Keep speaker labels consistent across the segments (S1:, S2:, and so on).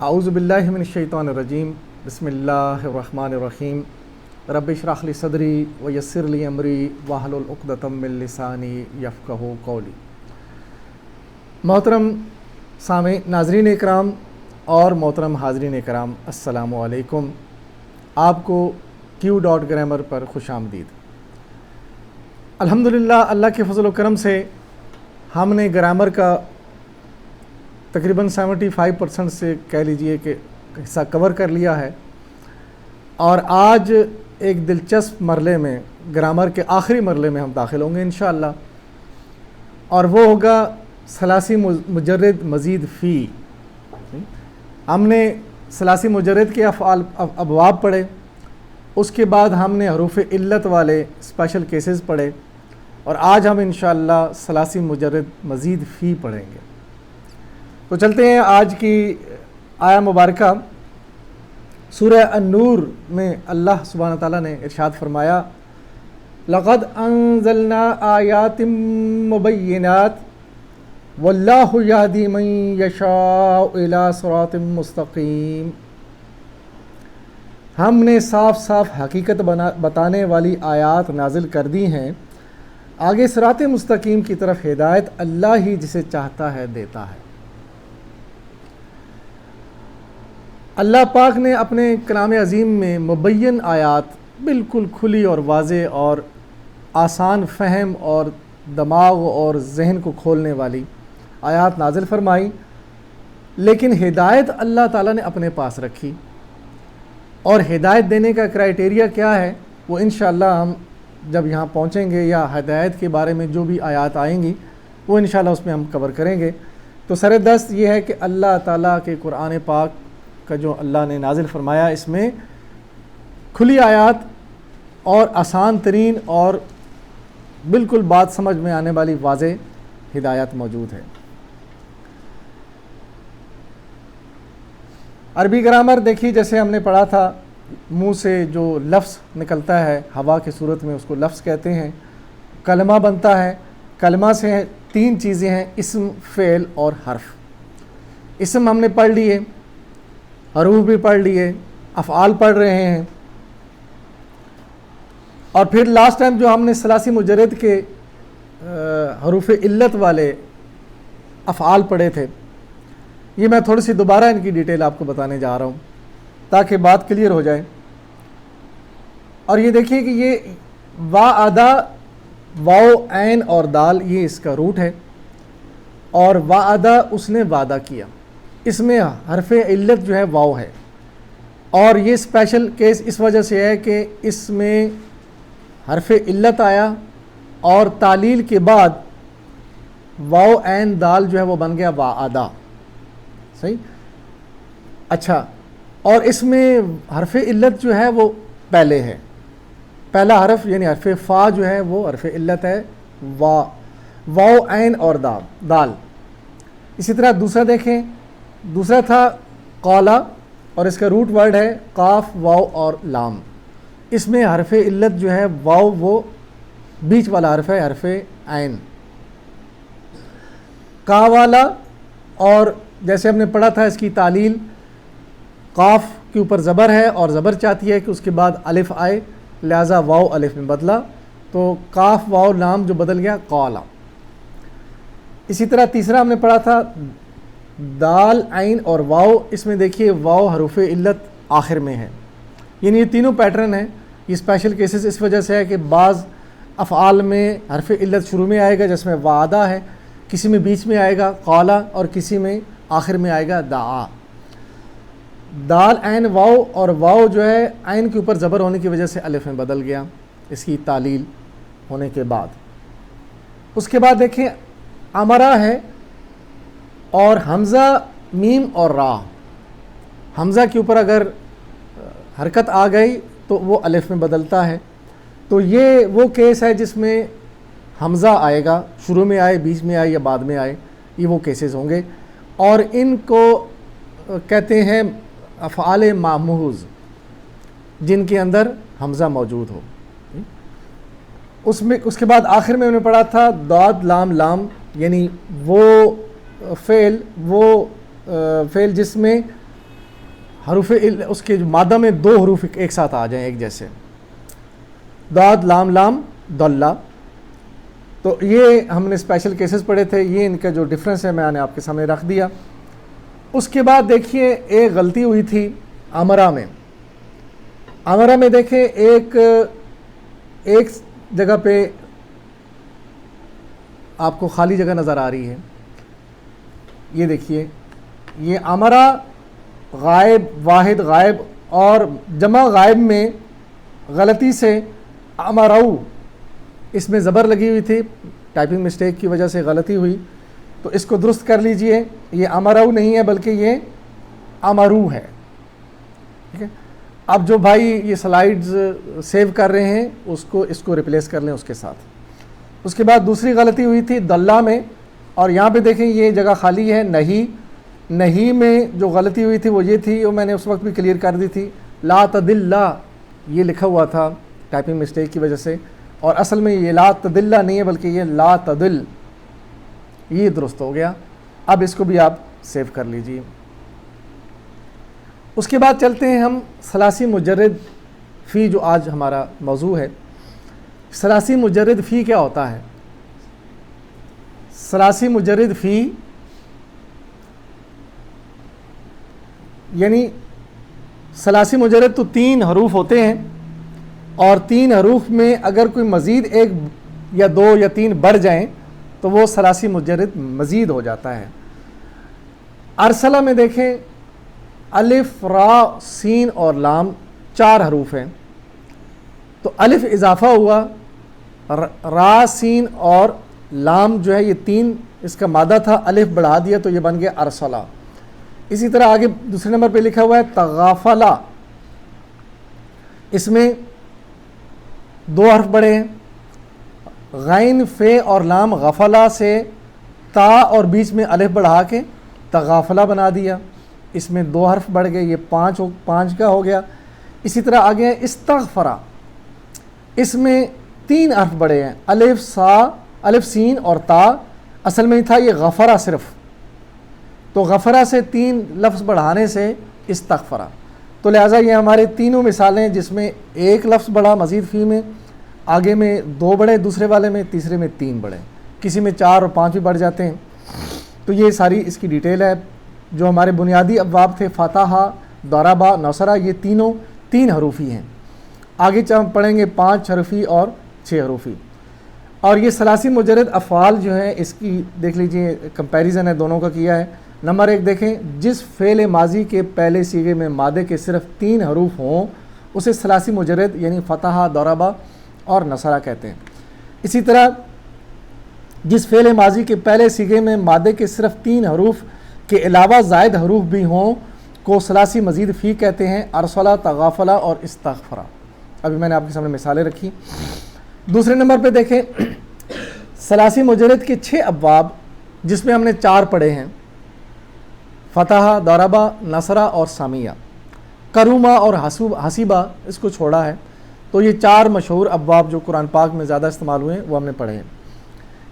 S1: اعوذ باللہ من الشیطان الرجیم بسم اللہ الرحمن الرحیم رب اشرح لی صدری ویسر لی امری واحلل عقدۃ من لسانی یفقہوا قولی۔ محترم ناظرین اکرام اور محترم حاضرین اکرام، السلام علیکم۔ آپ کو Q.Grammar پر خوش آمدید۔ الحمدللہ اللہ کے فضل و کرم سے ہم نے گرامر کا تقریباً 75% سے کہہ لیجئے کہ حصہ کور کر لیا ہے، اور آج ایک دلچسپ مرحلے میں، گرامر کے آخری مرحلے میں ہم داخل ہوں گے انشاءاللہ، اور وہ ہوگا ثلاثی مجرد مزید فی۔ ہم نے ثلاثی مجرد کے ابواب پڑھے، اس کے بعد ہم نے حروف علت والے اسپیشل کیسز پڑھے، اور آج ہم انشاءاللہ ثلاثی مجرد مزید فی پڑھیں گے۔ تو چلتے ہیں آج کی آیہ مبارکہ۔ سورہ النور میں اللہ سبحانہ تعالیٰ نے ارشاد فرمایا، لقد انزلنا آیات مبینات واللہ یہدی من یشاء الی صراط مستقیم۔ ہم نے صاف صاف حقیقت بتانے والی آیات نازل کر دی ہیں، آگے صراط مستقیم کی طرف ہدایت اللہ ہی جسے چاہتا ہے دیتا ہے۔ اللہ پاک نے اپنے کلام عظیم میں مبین آیات، بالکل کھلی اور واضح اور آسان فہم اور دماغ اور ذہن کو کھولنے والی آیات نازل فرمائی، لیکن ہدایت اللہ تعالیٰ نے اپنے پاس رکھی، اور ہدایت دینے کا کرائیٹیریا کیا ہے وہ انشاءاللہ ہم جب یہاں پہنچیں گے، یا ہدایت کے بارے میں جو بھی آیات آئیں گی وہ انشاءاللہ اس میں ہم کور کریں گے۔ تو سر دست یہ ہے کہ اللہ تعالیٰ کے قرآن پاک کا جو اللہ نے نازل فرمایا، اس میں کھلی آیات اور آسان ترین اور بالکل بات سمجھ میں آنے والی واضح ہدایت موجود ہے۔ عربی گرامر دیکھیے، جیسے ہم نے پڑھا تھا، منہ سے جو لفظ نکلتا ہے ہوا کی صورت میں اس کو لفظ کہتے ہیں۔ کلمہ بنتا ہے، کلمہ سے تین چیزیں ہیں، اسم، فعل اور حرف۔ اسم ہم نے پڑھ لیے، حروف بھی پڑھ لیے، افعال پڑھ رہے ہیں، اور پھر لاسٹ ٹائم جو ہم نے ثلاثی مجرد کے حروف علت والے افعال پڑھے تھے، یہ میں تھوڑی سی دوبارہ ان کی ڈیٹیل آپ کو بتانے جا رہا ہوں تاکہ بات کلیئر ہو جائے۔ اور یہ دیکھیے کہ یہ وعدہ، واو، عین اور دال، یہ اس کا روٹ ہے، اور وعدہ اس نے وعدہ کیا، اس میں حرف علت جو ہے واو ہے، اور یہ اسپیشل کیس اس وجہ سے ہے کہ اس میں حرف علت آیا اور تعلیل کے بعد واو عین دال جو ہے وہ بن گیا وعدہ، صحیح؟ اچھا، اور اس میں حرف علت جو ہے وہ پہلے ہے، پہلا حرف یعنی حرف فا جو ہے وہ حرف علت ہے، واو عین اور دال۔ اسی طرح دوسرا دیکھیں، دوسرا تھا قالا، اور اس کا روٹ ورڈ ہے قاف، واو اور لام۔ اس میں حرف علت جو ہے واو، وہ بیچ والا حرف ہے، حرف عین۔ کا والا، اور جیسے ہم نے پڑھا تھا اس کی تعلیل، قاف کے اوپر زبر ہے اور زبر چاہتی ہے کہ اس کے بعد الف آئے، لہذا واو الف میں بدلا، تو قاف واو لام جو بدل گیا قالا۔ اسی طرح تیسرا ہم نے پڑھا تھا دال، عین اور واو، اس میں دیکھیے واو حروف علت آخر میں ہے، یعنی یہ تینوں پیٹرن ہیں۔ یہ اسپیشل کیسز اس وجہ سے ہے کہ بعض افعال میں حرف علت شروع میں آئے گا جس میں وعدہ ہے، کسی میں بیچ میں آئے گا قالا، اور کسی میں آخر میں آئے گا دعا۔ دال، عین، واو، اور واو جو ہے عین کے اوپر زبر ہونے کی وجہ سے الف میں بدل گیا اس کی تعلیل ہونے کے بعد۔ اس کے بعد دیکھیں امرا ہے، اور حمزہ، میم اور را، حمزہ کے اوپر اگر حرکت آ گئی تو وہ الف میں بدلتا ہے۔ تو یہ وہ کیس ہے جس میں حمزہ آئے گا، شروع میں آئے، بیچ میں آئے یا بعد میں آئے، یہ وہ کیسز ہوں گے، اور ان کو کہتے ہیں افعال معموز، جن کے اندر حمزہ موجود ہو۔ اس کے بعد آخر میں انہوں نے پڑھا تھا داد، لام، لام، یعنی وہ فعل جس میں حروف اس کے مادہ میں 2 حروف ایک ساتھ آ جائیں ایک جیسے، داد لام لام دلہ، تو یہ ہم نے اسپیشل کیسز پڑھے تھے، یہ ان کا جو ڈفرینس ہے میں نے آپ کے سامنے رکھ دیا۔ اس کے بعد دیکھیے ایک غلطی ہوئی تھی امرا میں۔ امرا میں دیکھیں ایک جگہ پہ آپ کو خالی جگہ نظر آ رہی ہے، یہ دیکھیے، یہ امرا غائب، واحد غائب اور جمع غائب میں غلطی سے امراؤ اس میں زبر لگی ہوئی تھی، ٹائپنگ مسٹیک کی وجہ سے غلطی ہوئی، تو اس کو درست کر لیجئے، یہ امراؤ نہیں ہے بلکہ یہ امرو ہے، ٹھیک ہے۔ اب جو بھائی یہ سلائیڈز سیو کر رہے ہیں اس کو ریپلیس کر لیں اس کے ساتھ۔ اس کے بعد دوسری غلطی ہوئی تھی دلہ میں، اور یہاں پہ دیکھیں یہ جگہ خالی ہے، نہیں میں جو غلطی ہوئی تھی وہ یہ تھی، وہ میں نے اس وقت بھی کلیئر کر دی تھی، لا تدل یہ لکھا ہوا تھا ٹائپنگ مسٹیک کی وجہ سے، اور اصل میں یہ لا تدل نہیں ہے بلکہ یہ لا تدل، یہ درست ہو گیا۔ اب اس کو بھی آپ سیو کر لیجئے۔ اس کے بعد چلتے ہیں ہم ثلاثی مجرد فی، جو آج ہمارا موضوع ہے۔ ثلاثی مجرد فی کیا ہوتا ہے؟ ثلاثی مجرد فی یعنی ثلاثی مجرد تو 3 حروف ہوتے ہیں، اور 3 حروف میں اگر کوئی مزید 1 یا 2 یا 3 بڑھ جائیں تو وہ ثلاثی مجرد مزید ہو جاتا ہے۔ ارسلہ میں دیکھیں الف، را، سین اور لام 4 حروف ہیں، تو الف اضافہ ہوا، را، سین اور لام جو ہے یہ 3 اس کا مادہ تھا، الف بڑھا دیا تو یہ بن گیا ارسلہ۔ اسی طرح آگے دوسرے نمبر پہ لکھا ہوا ہے تغافلہ، اس میں 2 حرف بڑھے ہیں، غین، فے اور لام، غفلہ سے تا اور بیچ میں الف بڑھا کے تغافلہ بنا دیا، اس میں 2 حرف بڑھ گئے، یہ 5 کا ہو گیا۔ اسی طرح آگے استغفرہ، اس میں 3 حرف بڑھے ہیں، الف، سین اور تا، اصل میں تھا یہ غفرہ صرف، تو غفرہ سے 3 لفظ بڑھانے سے استغفرہ، تو لہٰذا یہ ہمارے تینوں مثالیں ہیں جس میں 1 لفظ بڑھا مزید فی میں، آگے میں 2 بڑھے دوسرے والے میں، تیسرے میں 3 بڑھے، کسی میں 4 اور 5 بھی بڑھ جاتے ہیں۔ تو یہ ساری اس کی ڈیٹیل ہے۔ جو ہمارے بنیادی ابواب تھے فتحہ، ضربہ، نصرہ، یہ تینوں 3 حروفی ہیں۔ آگے ہم پڑھیں گے 5 حرفی اور 6 حروفی۔ اور یہ ثلاثی مجرد افعال جو ہیں اس کی دیکھ لیجئے، کمپیریزن ہے دونوں کا کیا ہے۔ نمبر 1 دیکھیں، جس فعل ماضی کے پہلے صیغے میں مادے کے صرف 3 حروف ہوں اسے ثلاثی مجرد یعنی فتحہ، ضربہ اور نصرہ کہتے ہیں۔ اسی طرح جس فعل ماضی کے پہلے صیغے میں مادے کے صرف 3 حروف کے علاوہ زائد حروف بھی ہوں کو ثلاثی مزید فی کہتے ہیں، ارسلہ، تغافلہ اور استغفرہ۔ ابھی میں نے آپ کے سامنے مثالیں رکھی۔ دوسرے نمبر پہ دیکھیں ثلاثی مجرد کے 6 ابواب، جس میں ہم نے 4 پڑھے ہیں، فتحہ، ضربہ، نصرہ اور سامیہ۔ کرومہ اور حسیبہ اس کو چھوڑا ہے، تو یہ 4 مشہور ابواب جو قرآن پاک میں زیادہ استعمال ہوئے ہیں وہ ہم نے پڑھے ہیں۔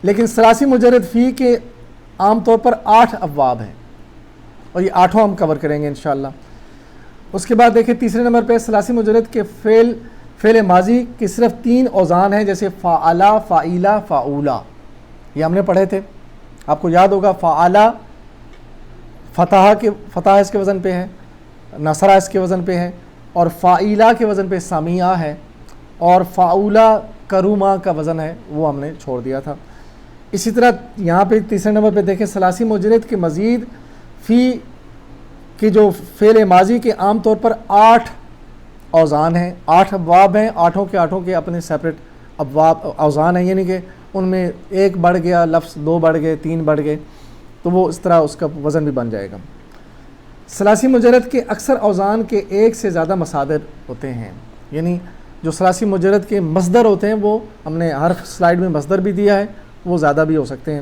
S1: لیکن ثلاثی مجرد فی کے عام طور پر 8 ابواب ہیں، اور یہ 8 ہم کور کریں گے انشاءاللہ۔ اس کے بعد دیکھیں تیسرے نمبر پہ ثلاثی مجرد کے فعل ماضی کی صرف 3 اوزان ہیں، جیسے فعلہ، فعیلہ، فعولہ، یہ ہم نے پڑھے تھے، آپ کو یاد ہوگا۔ فعلہ فتح اس کے وزن پہ ہے، نصرہ اس کے وزن پہ ہے، اور فعیلہ کے وزن پہ سامیہ ہے، اور فعولہ کرومہ کا وزن ہے، وہ ہم نے چھوڑ دیا تھا۔ اسی طرح یہاں پہ تیسرے نمبر پہ دیکھیں ثلاثی مجرد کے مزید فی کی جو فعل ماضی کے عام طور پر 8 اوزان ہیں، 8 ابواب ہیں، 8 کے اپنے سیپریٹ ابواب اوزان ہیں، یعنی کہ ان میں 1 بڑھ گیا لفظ، 2 بڑھ گئے، 3 بڑھ گئے، تو وہ اس طرح اس کا وزن بھی بن جائے گا۔ ثلاثی مجرد کے اکثر اوزان کے 1 سے زیادہ مصادر ہوتے ہیں، یعنی جو ثلاثی مجرد کے مصدر ہوتے ہیں وہ ہم نے ہر سلائیڈ میں مصدر بھی دیا ہے، وہ زیادہ بھی ہو سکتے ہیں،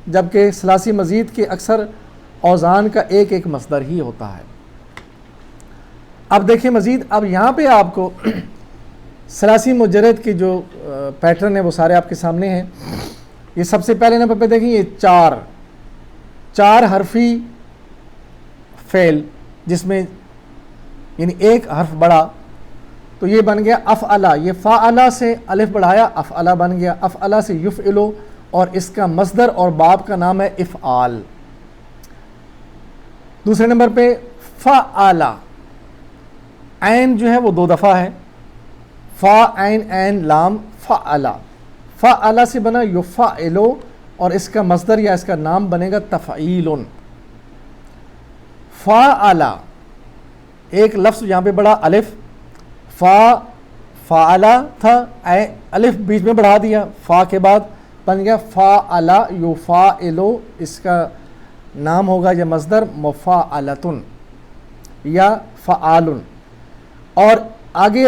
S1: جبکہ ثلاثی مزید کے اکثر اوزان کا 1 مصدر ہی ہوتا ہے۔ اب دیکھیں مزید، اب یہاں پہ آپ کو ثلاثی مجرد کے جو پیٹرن ہے وہ سارے آپ کے سامنے ہیں۔ یہ سب سے پہلے نمبر پہ دیکھیں، یہ 4 حرفی فعل، جس میں یعنی ایک حرف بڑھا تو یہ بن گیا افعلا، یہ فعلا سے الف بڑھایا افعلا بن گیا، افعلا سے یفعلو، اور اس کا مصدر اور باب کا نام ہے افعال۔ دوسرے نمبر پہ فعلا، عین جو ہے وہ 2 دفعہ ہے، فا عین عین لام فعلا، فعلا سے بنا یفعلو، اور اس کا مصدر یا اس کا نام بنے گا تفعیل۔ فعلا ایک لفظ یہاں پہ بڑھا الف، فعلا تھا، الف بیچ میں بڑھا دیا فا کے بعد بن گیا فعلا یفعلو، اس کا نام ہوگا یا مصدر مفعلتن یا فعال۔ اور آگے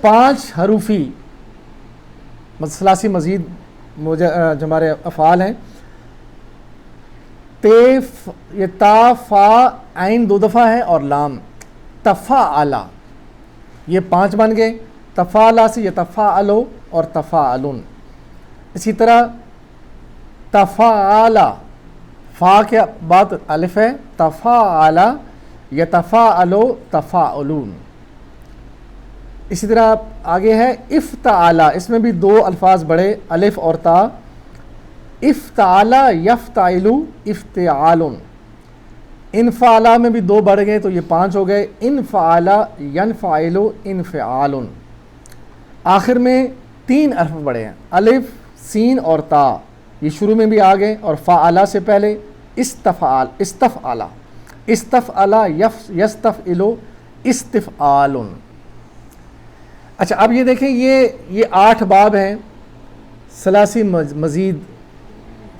S1: 5 حروفی ثلاثی مزید جو ہمارے افعال ہیں، یہ تا فا عین 2 دفعہ ہے اور لام، تفعلا، یہ 5 بن گئے، تفعلا سے یتفعلو اور تفعلن۔ اسی طرح تفعلا، فا کے بعد الف ہے، تفعلا یتفعلو تفعلون۔ اسی طرح آگے ہے افتعلا، اس میں بھی 2 الفاظ بڑھے الف اور تا، افتعلا یفتعلو افتعال، انفعلا میں بھی 2 بڑھ گئے تو یہ 5 ہو گئے، انفعلا ینفعلو انفعال۔ آخر میں 3 حرف بڑھے ہیں، الف سین اور تا، یہ شروع میں بھی آ گئے، اور فعلا سے پہلے استفعلا یستفعلو استفعال۔ اچھا اب یہ دیکھیں یہ 8 باب ہیں ثلاثی مزید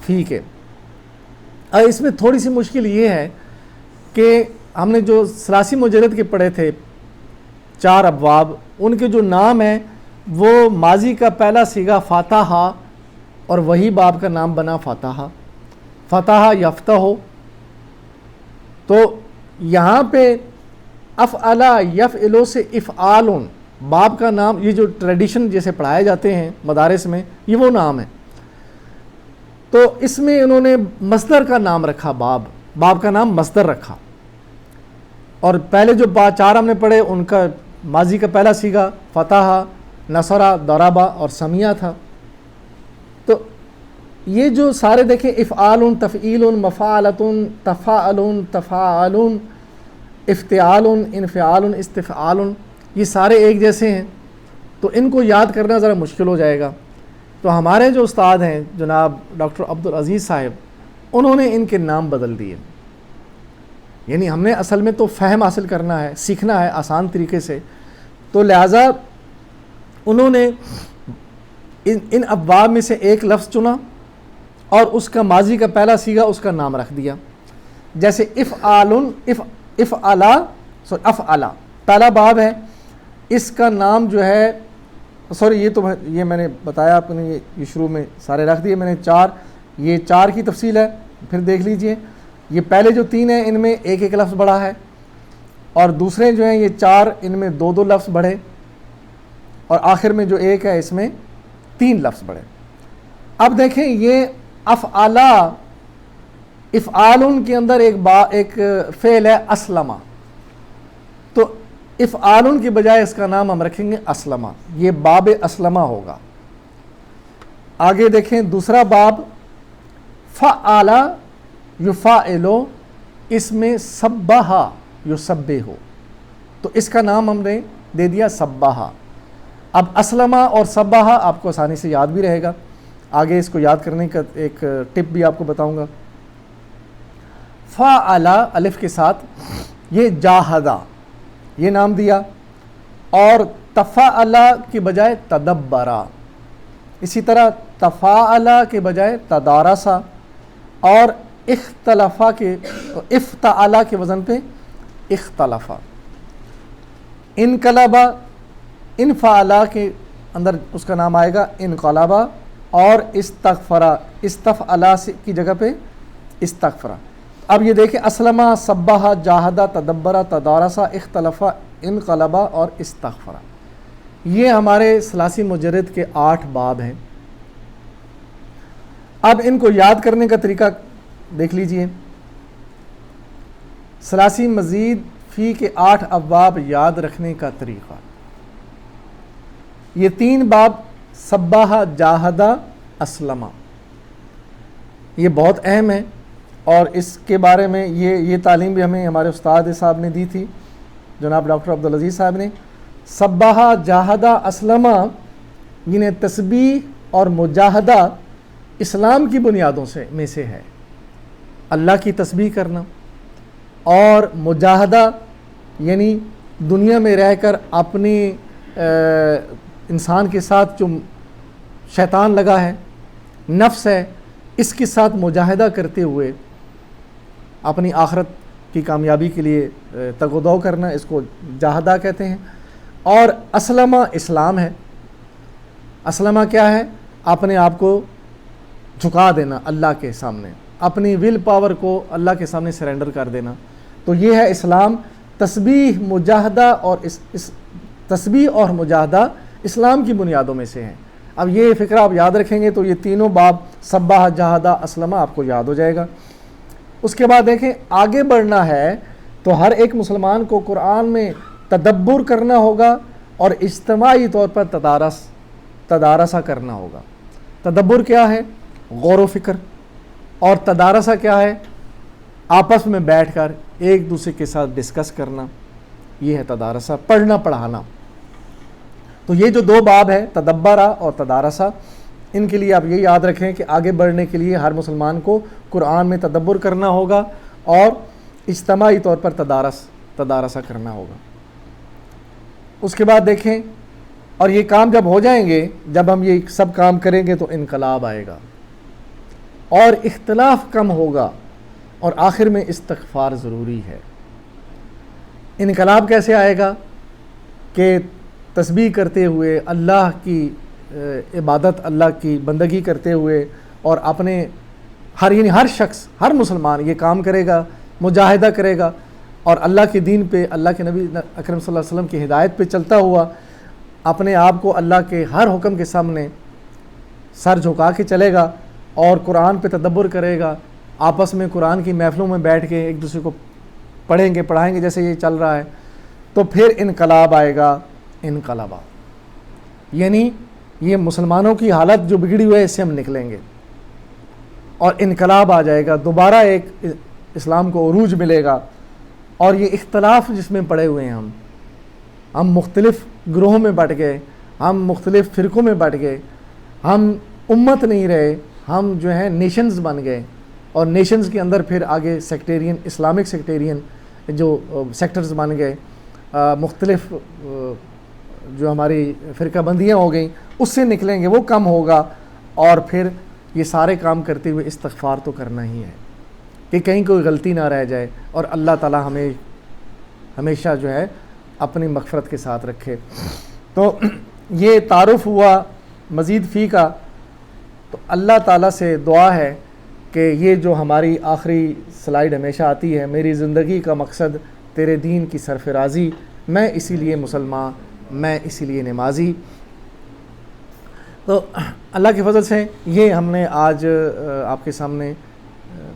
S1: فی کے۔ اور اس میں تھوڑی سی مشکل یہ ہے کہ ہم نے جو ثلاثی مجرد کے پڑھے تھے 4 ابواب، ان کے جو نام ہیں وہ ماضی کا پہلا صیغہ فاتحہ، اور وہی باب کا نام بنا فاتحہ، فتح یفتح ہو۔ تو یہاں پہ افعلا یفعلو سے افعال، باب کا نام، یہ جو ٹریڈیشن جیسے پڑھائے جاتے ہیں مدارس میں، یہ وہ نام ہے۔ تو اس میں انہوں نے مصدر کا نام رکھا، باب کا نام مصدر رکھا، اور پہلے جو 4 ہم نے پڑھے ان کا ماضی کا پہلا صیغہ فتح، نصرہ، ضربہ اور سمیہ تھا۔ تو یہ جو سارے دیکھیں افعال، تفعیل، مفعلۃ، تفاعل، تفاعل، افتعال، انفعال، استفعال، یہ سارے ایک جیسے ہیں، تو ان کو یاد کرنا ذرا مشکل ہو جائے گا۔ تو ہمارے جو استاد ہیں جناب ڈاکٹر عبدالعزیز صاحب، انہوں نے ان کے نام بدل دیے، یعنی ہم نے اصل میں تو فہم حاصل کرنا ہے، سیکھنا ہے آسان طریقے سے، تو لہٰذا انہوں نے ان ابواب میں سے ایک لفظ چنا اور اس کا ماضی کا پہلا صیغہ اس کا نام رکھ دیا، جیسے افعلا پہلا باب ہے، اس کا نام جو ہے، یہ میں نے بتایا آپ نے، یہ شروع میں سارے رکھ دیے میں نے 4، یہ 4 کی تفصیل ہے، پھر دیکھ لیجئے، یہ پہلے جو 3 ہیں ان میں ایک ایک لفظ بڑھا ہے، اور دوسرے جو ہیں یہ 4 ان میں 2 لفظ بڑھے، اور آخر میں جو ایک ہے اس میں 3 لفظ بڑھے۔ اب دیکھیں یہ افعلا، افعال کے اندر ایک فعل ہے اسلمہ، تو افعال کی بجائے اس کا نام ہم رکھیں گے اسلمہ، یہ باب اسلمہ ہوگا۔ آگے دیکھیں دوسرا باب فعلا یفعلو، اس میں سبح یسبح، تو اس کا نام ہم نے دے دیا سبح۔ اب اسلمہ اور سبح آپ کو آسانی سے یاد بھی رہے گا، آگے اس کو یاد کرنے کا ایک ٹپ بھی آپ کو بتاؤں گا۔ فعلا الف کے ساتھ، یہ جاہدہ یہ نام دیا، اور تفعلا کے بجائے تدبرا، اسی طرح تفعلا کے بجائے تدارسا، اور اختلفا کے افتعلا کے وزن پہ اختلفا، انقلبا، انفعلا کے اندر اس کا نام آئے گا انقلبا، اور استغفرا، استفعلا کی جگہ پہ استغفرا۔ اب یہ دیکھیں اسلمہ، سبحہ، جاہدہ، تدبرہ، تدارسہ، اختلفہ، انقلبہ اور استغفرہ، یہ ہمارے ثلاثی مجرد کے 8 باب ہیں۔ اب ان کو یاد کرنے کا طریقہ دیکھ لیجئے۔ ثلاثی مزید فی کے 8 ابواب یاد رکھنے کا طریقہ. یہ 3 باب سبح، جاہدہ، اسلمہ، یہ بہت اہم ہے، اور اس کے بارے میں یہ تعلیم بھی ہمیں ہمارے استاد صاحب نے دی تھی، جناب ڈاکٹر عبدالعزیز صاحب نے. سبح، جاہدہ، اسلمہ، یعنی تسبیح اور مجاہدہ اسلام کی بنیادوں میں سے ہے. اللہ کی تسبیح کرنا اور مجاہدہ یعنی دنیا میں رہ کر اپنی انسان کے ساتھ جو شیطان لگا ہے، نفس ہے، اس کے ساتھ مجاہدہ کرتے ہوئے اپنی آخرت کی کامیابی کے لیے تگ و دو کرنا، اس کو جاہدہ کہتے ہیں. اور اسلمہ اسلام ہے. اسلمہ کیا ہے؟ اپنے آپ کو جھکا دینا اللہ کے سامنے، اپنی ول پاور کو اللہ کے سامنے سرنڈر کر دینا. تو یہ ہے اسلام. تسبیح، مجاہدہ اور تسبیح اور مجاہدہ اسلام کی بنیادوں میں سے ہیں. اب یہ فکرہ آپ یاد رکھیں گے تو یہ تینوں باب سبح، جاہدہ، اسلمہ آپ کو یاد ہو جائے گا. اس کے بعد دیکھیں آگے بڑھنا ہے تو ہر ایک مسلمان کو قرآن میں تدبر کرنا ہوگا اور اجتماعی طور پر تدارسہ کرنا ہوگا. تدبر کیا ہے؟ غور و فکر. اور تدارسہ کیا ہے؟ آپس میں بیٹھ کر ایک دوسرے کے ساتھ ڈسکس کرنا. یہ ہے تدارسہ، پڑھنا پڑھانا. تو یہ جو 2 باب ہے تدبرہ اور تدارسہ، ان کے لیے آپ یہ یاد رکھیں کہ آگے بڑھنے کے لیے ہر مسلمان کو قرآن میں تدبر کرنا ہوگا اور اجتماعی طور پر تدارسہ کرنا ہوگا. اس کے بعد دیکھیں، اور یہ کام جب ہو جائیں گے، جب ہم یہ سب کام کریں گے تو انقلاب آئے گا اور اختلاف کم ہوگا، اور آخر میں استغفار ضروری ہے. انقلاب کیسے آئے گا؟ کہ تسبیح کرتے ہوئے، اللہ کی عبادت، اللہ کی بندگی کرتے ہوئے، اور اپنے ہر شخص، ہر مسلمان یہ کام کرے گا، مجاہدہ کرے گا، اور اللہ کے دین پہ، اللہ کے نبی اکرم صلی اللہ علیہ وسلم کی ہدایت پہ چلتا ہوا اپنے آپ کو اللہ کے ہر حکم کے سامنے سر جھکا کے چلے گا اور قرآن پہ تدبر کرے گا. آپس میں قرآن کی محفلوں میں بیٹھ کے ایک دوسرے کو پڑھیں گے، پڑھائیں گے جیسے یہ چل رہا ہے، تو پھر انقلاب آئے گا. انقلاب یعنی یہ مسلمانوں کی حالت جو بگڑی ہوئی ہے اس سے ہم نکلیں گے اور انقلاب آ جائے گا. دوبارہ ایک اسلام کو عروج ملے گا. اور یہ اختلاف جس میں پڑے ہوئے ہیں ہم مختلف گروہوں میں بٹ گئے، ہم مختلف فرقوں میں بٹ گئے، ہم امت نہیں رہے، ہم جو ہیں نیشنز بن گئے، اور نیشنز کے اندر پھر آگے سیکٹیرین، اسلامک سیکٹیرین جو سیکٹرز بن گئے، مختلف جو ہماری فرقہ بندیاں ہو گئیں، اس سے نکلیں گے، وہ کم ہوگا. اور پھر یہ سارے کام کرتے ہوئے استغفار تو کرنا ہی ہے کہ کہیں کوئی غلطی نہ رہ جائے، اور اللہ تعالی ہمیں ہمیشہ جو ہے اپنی مغفرت کے ساتھ رکھے. تو یہ تعارف ہوا مزید فی کا. تو اللہ تعالیٰ سے دعا ہے کہ یہ جو ہماری آخری سلائیڈ ہمیشہ آتی ہے، میری زندگی کا مقصد تیرے دین کی سرفرازی، میں اسی لیے مسلمان، میں اسی لیے نمازی. تو اللہ کے فضل سے یہ ہم نے آج آپ کے سامنے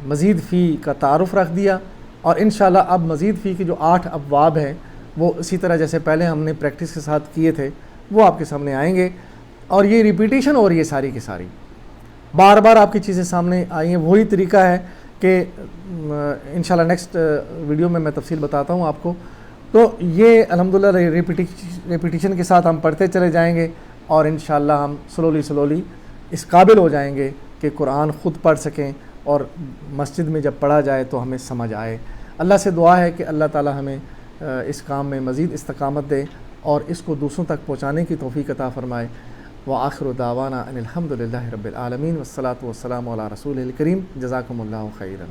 S1: مزید فی کا تعارف رکھ دیا، اور انشاءاللہ اب مزید فی کے جو 8 ابواب ہیں وہ اسی طرح جیسے پہلے ہم نے پریکٹس کے ساتھ کیے تھے وہ آپ کے سامنے آئیں گے. اور یہ ریپیٹیشن ہو رہی ہے ساری کی ساری، بار بار آپ کی چیزیں سامنے آئی ہیں. وہی طریقہ ہے کہ انشاءاللہ نیکسٹ ویڈیو میں تفصیل بتاتا ہوں آپ کو. تو یہ الحمدللہ ریپیٹیشن کے ساتھ ہم پڑھتے چلے جائیں گے، اور انشاءاللہ ہم سلولی اس قابل ہو جائیں گے کہ قرآن خود پڑھ سکیں، اور مسجد میں جب پڑھا جائے تو ہمیں سمجھ آئے. اللہ سے دعا ہے کہ اللہ تعالی ہمیں اس کام میں مزید استقامت دے اور اس کو دوسروں تک پہنچانے کی توفیق عطا فرمائے. وآخر دعوانا ان الحمد للہ رب العالمین والصلاة والسلام علی رسول الکریم. جزاکم اللہ خیرا.